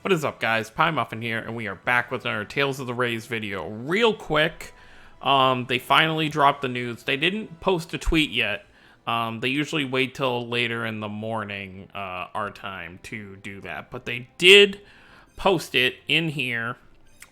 What is up, guys? Pie Muffin here, and we are back with our Tales of the Rays video. Real quick, they finally dropped the news. They didn't post a tweet yet. They usually wait till later in the morning, our time, to do that. But they did post it in here.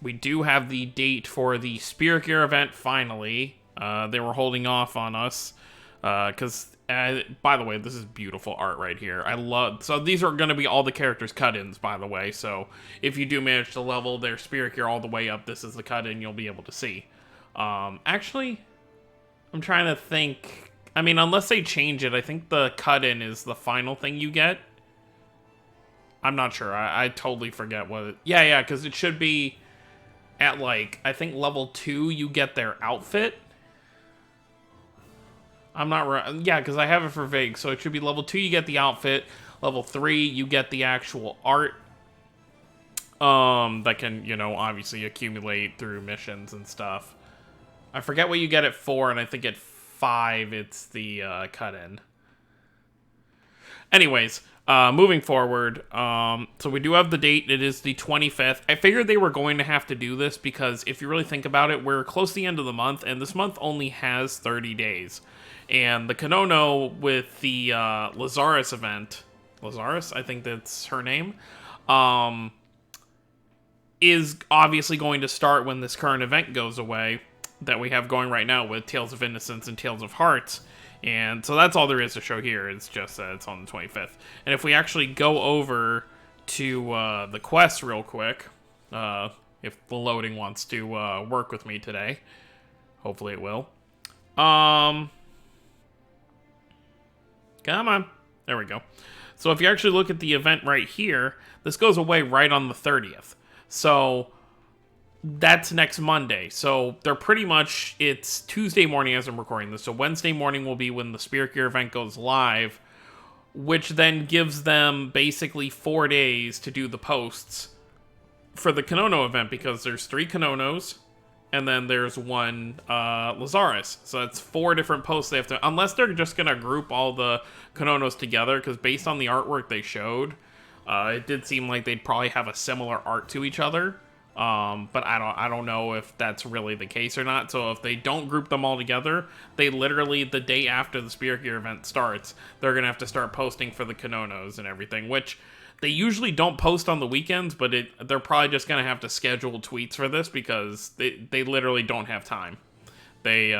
We do have the date for the Spirit Gear event, finally. They were holding off on us, because... by the way, this is beautiful art right here. So these are going to be all the characters' cut-ins, by the way. So if you do manage to level their Spirit Gear all the way up, this is the cut-in you'll be able to see. Actually, I'm trying to think. I mean, unless they change it, I think the cut-in is the final thing you get. I'm not sure. I totally forget what it... Yeah, because it should be at, like, I think level 2 you get their outfit. I'm not right. Yeah, because I have it for vague. So it should be level 2, you get the outfit. Level 3, you get the actual art. That can, obviously accumulate through missions and stuff. I forget what you get at 4, and I think at 5, it's the cut-in. Anyways, moving forward. So we do have the date. It is the 25th. I figured they were going to have to do this because if you really think about it, we're close to the end of the month, and this month only has 30 days. And the Kanono with the Lazarus event, Lazarus, I think that's her name, is obviously going to start when this current event goes away that we have going right now with Tales of Innocence and Tales of Hearts. And so that's all there is to show here. It's just that it's on the 25th. And if we actually go over to the quest real quick, if the loading wants to work with me today, hopefully it will. Come on. There we go. So if you actually look at the event right here, this goes away right on the 30th. So that's next Monday. So they're pretty much, it's Tuesday morning as I'm recording this. So Wednesday morning will be when the Spirit Gear event goes live, which then gives them basically 4 days to do the posts for the Kanono event, because there's 3 Kanonos. And then there's one Lazarus. So that's 4 different posts they have to... Unless they're just going to group all the Kanonos together, because based on the artwork they showed, it did seem like they'd probably have a similar art to each other. But I don't know if that's really the case or not. So if they don't group them all together, they literally, the day after the Spirit Gear event starts, they're going to have to start posting for the Kanonos and everything, which... They usually don't post on the weekends, but they're probably just going to have to schedule tweets for this because they literally don't have time. They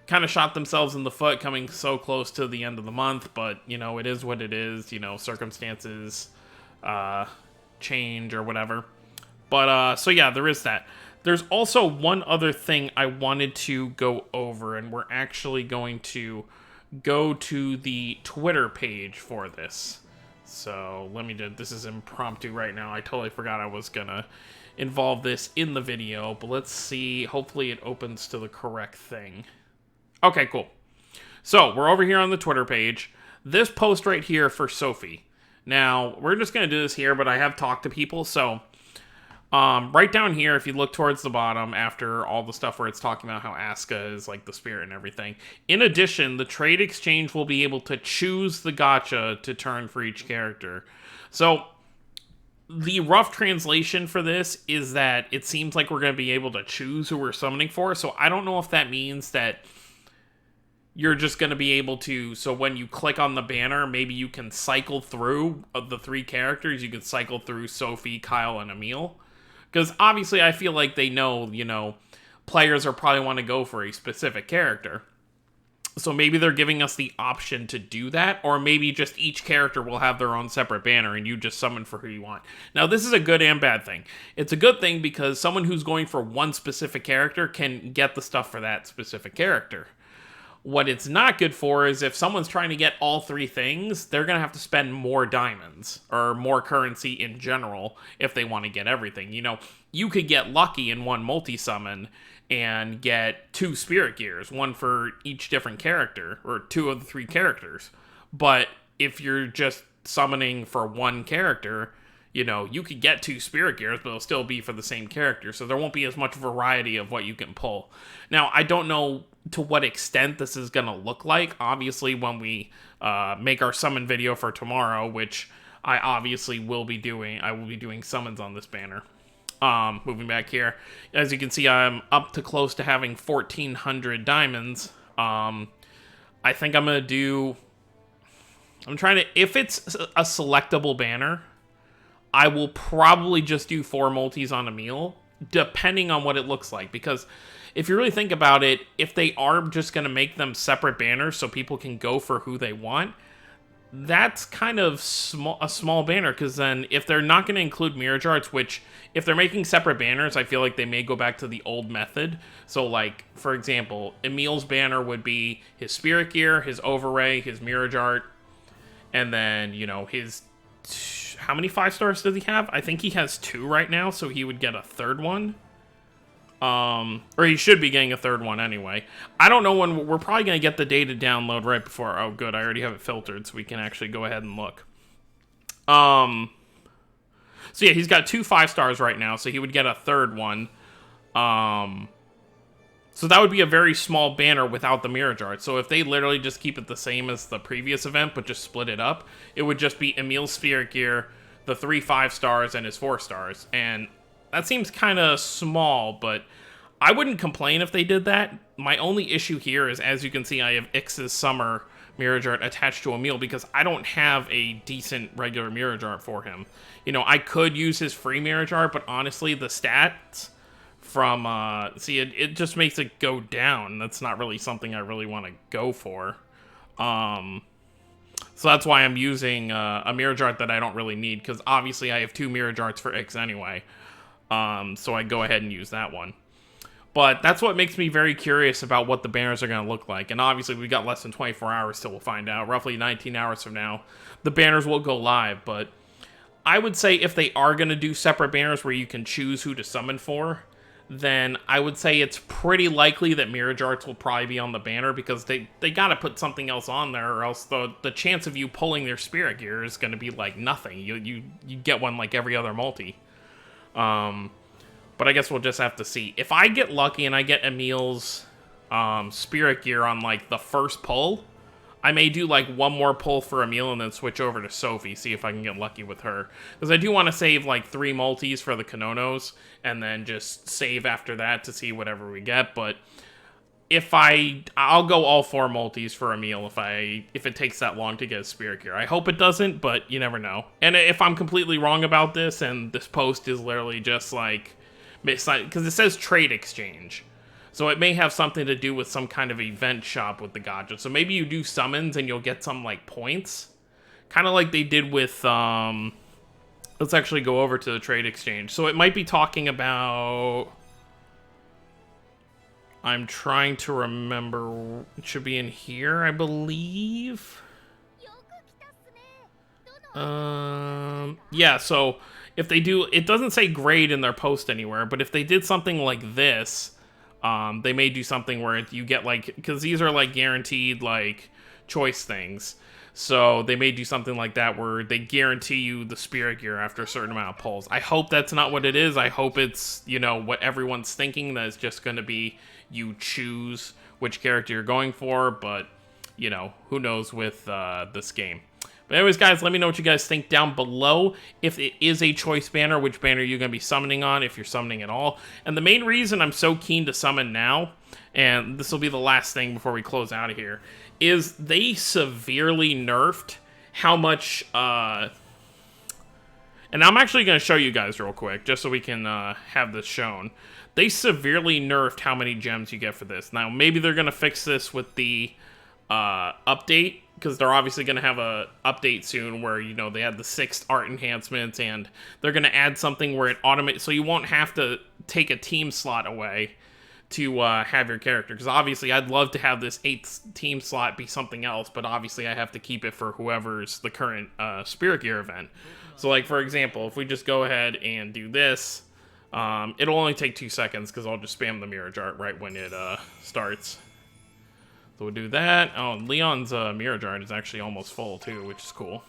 kind of shot themselves in the foot coming so close to the end of the month, but, it is what it is. Circumstances change or whatever. But, so yeah, there is that. There's also one other thing I wanted to go over, and we're actually going to go to the Twitter page for this. So let me do, this is impromptu right now. I totally forgot I was gonna involve this in the video, but let's see. Hopefully it opens to the correct thing. Okay, cool. So we're over here on the Twitter page. This post right here for Sophie. Now, we're just gonna do this here, but I have talked to people, so right down here, if you look towards the bottom after all the stuff where it's talking about how Asuka is like the spirit and everything. In addition, the trade exchange will be able to choose the gacha to turn for each character. So the rough translation for this is that it seems like we're going to be able to choose who we're summoning for. So I don't know if that means that you're just going to be able to, so when you click on the banner, maybe you can cycle through the 3 characters. You can cycle through Sophie, Kyle, and Emil. Because obviously I feel like they know, players are probably want to go for a specific character. So maybe they're giving us the option to do that, or maybe just each character will have their own separate banner and you just summon for who you want. Now, this is a good and bad thing. It's a good thing because someone who's going for one specific character can get the stuff for that specific character. What it's not good for is if someone's trying to get all 3 things, they're going to have to spend more diamonds or more currency in general if they want to get everything. You could get lucky in one multi-summon and get 2 Spirit Gears, one for each different character, or 2 of the 3 characters. But if you're just summoning for one character, you could get 2 Spirit Gears, but it'll still be for the same character. So there won't be as much variety of what you can pull. Now, I don't know to what extent this is going to look like. Obviously, when we make our summon video for tomorrow, which I will be doing summons on this banner. Moving back here, as you can see, I'm up to close to having 1,400 diamonds. I think I'm gonna do. I'm trying to. If it's a selectable banner, I will probably just do 4 multis on Emil, depending on what it looks like. Because if you really think about it, if they are just gonna make them separate banners so people can go for who they want, that's kind of a small banner, because then if they're not going to include mirror jarts, which if they're making separate banners, I feel like they may go back to the old method. So like, for example, Emil's banner would be his spirit gear, his overray, his mirror jart, and then, you know, his... How many 5 stars does he have? I think he has 2 right now, so he would get a 3rd one. Or he should be getting a 3rd one anyway. I don't know when. We're probably going to get the data download right before. Oh, good. I already have it filtered, so we can actually go ahead and look. So yeah, he's got 2 5 stars right now, so he would get a 3rd one. So that would be a very small banner without the mirror jar. So if they literally just keep it the same as the previous event, but just split it up, it would just be Emil's spirit gear, the 3 5 stars, and his 4 stars. And that seems kind of small, but I wouldn't complain if they did that. My only issue here is, as you can see, I have Ix's Summer Mirror Jart attached to Emil because I don't have a decent regular Mirror Jart for him. You know, I could use his free Mirror Jart, but honestly, the stats from, it just makes it go down. That's not really something I really want to go for. So that's why I'm using a Mirror Jart that I don't really need, because obviously I have 2 Mirror Jarts for Ix anyway. So I go ahead and use that one. But that's what makes me very curious about what the banners are going to look like. And obviously, we've got less than 24 hours till we'll find out. Roughly 19 hours from now, the banners will go live. But I would say if they are going to do separate banners where you can choose who to summon for, then I would say it's pretty likely that Mirror Jarts will probably be on the banner, because they got to put something else on there, or else the chance of you pulling their spirit gear is going to be like nothing. You get one like every other multi. But I guess we'll just have to see. If I get lucky and I get Emil's spirit gear on like the first pull, I may do like 1 more pull for Emil and then switch over to Sophie, see if I can get lucky with her. Because I do want to save like 3 multis for the Kanonos, and then just save after that to see whatever we get. But if I'll go all 4 multis for Emil if it takes that long to get a spirit gear. I hope it doesn't, but you never know. And if I'm completely wrong about this, and this post is literally just like, because it says trade exchange, so it may have something to do with some kind of event shop with the gacha. So maybe you do summons and you'll get some like points, kind of like they did with let's actually go over to the trade exchange. So it might be talking about, I'm trying to remember, it should be in here, I believe. Yeah, so if they do, it doesn't say grade in their post anywhere, but if they did something like this, they may do something where you get like, because these are like guaranteed like choice things, so they may do something like that where they guarantee you the spirit gear after a certain amount of pulls. I hope that's not what it is. I hope it's, you know, what everyone's thinking, that it's just going to be you choose which character you're going for, but, you know, who knows with this game. But anyways, guys, let me know what you guys think down below. If it is a choice banner, which banner you're going to be summoning on, if you're summoning at all. And the main reason I'm so keen to summon now, and this will be the last thing before we close out of here, is they severely nerfed how much... and I'm actually going to show you guys real quick, just so we can have this shown. They severely nerfed how many gems you get for this. Now, maybe they're going to fix this with the update, because they're obviously going to have a update soon where, you know, they had the 6th art enhancements, and they're going to add something where it automates, so you won't have to take a team slot away to have your character. Because obviously I'd love to have this 8th team slot be something else, but obviously I have to keep it for whoever's the current Spirit Gear event. So like, for example, if we just go ahead and do this, it'll only take 2 seconds, because I'll just spam the mirror jart right when it starts. So we'll do that. Oh, Leon's mirror jart is actually almost full too, which is cool.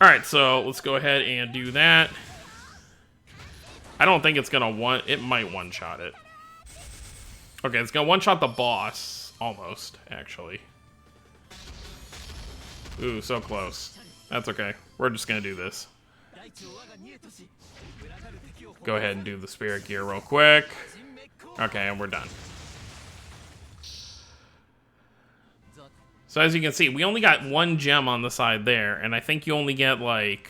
Alright, so let's go ahead and do that. I don't think it's gonna it might one-shot it. Okay, it's gonna one-shot the boss, almost, actually. Ooh, so close. That's okay. We're just gonna do this. Go ahead and do the spirit gear real quick. Okay, and we're done. So as you can see, we only got one gem on the side there, and I think you only get, like,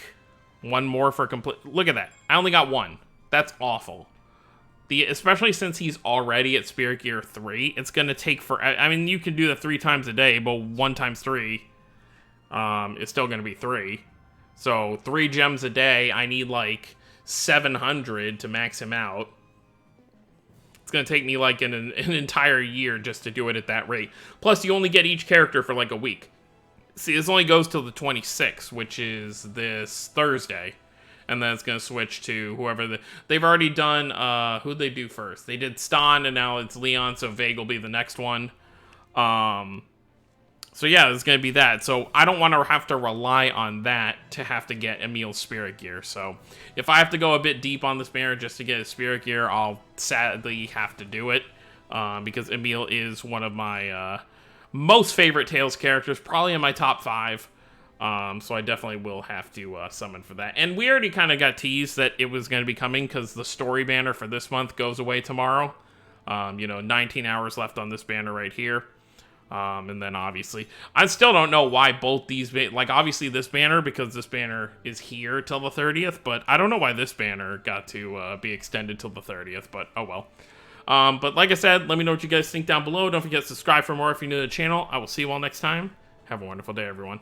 one more for complete... Look at that. I only got one. That's awful. Especially since he's already at Spirit Gear 3, it's going to take for... I mean, you can do that 3 times a day, but 1 times 3 is still going to be 3. So 3 gems a day, I need, like, 700 to max him out. It's going to take me, like, an entire year just to do it at that rate. Plus, you only get each character for, like, a week. See, this only goes till the 26th, which is this Thursday. And then it's going to switch to whoever... They've already done... who'd they do first? They did Stan, and now it's Leon, so Vague will be the next one. So yeah, it's going to be that. So I don't want to have to rely on that to have to get Emil's Spirit Gear. So if I have to go a bit deep on this banner just to get his Spirit Gear, I'll sadly have to do it. Because Emil is one of my most favorite Tales characters, probably in my top 5. So I definitely will have to summon for that. And we already kind of got teased that it was going to be coming because the story banner for this month goes away tomorrow. 19 hours left on this banner right here. And then obviously, I still don't know why both these, like obviously this banner, because this banner is here till the 30th, but I don't know why this banner got to be extended till the 30th, but oh well. But like I said, let me know what you guys think down below. Don't forget to subscribe for more if you're new to the channel. I will see you all next time. Have a wonderful day, everyone.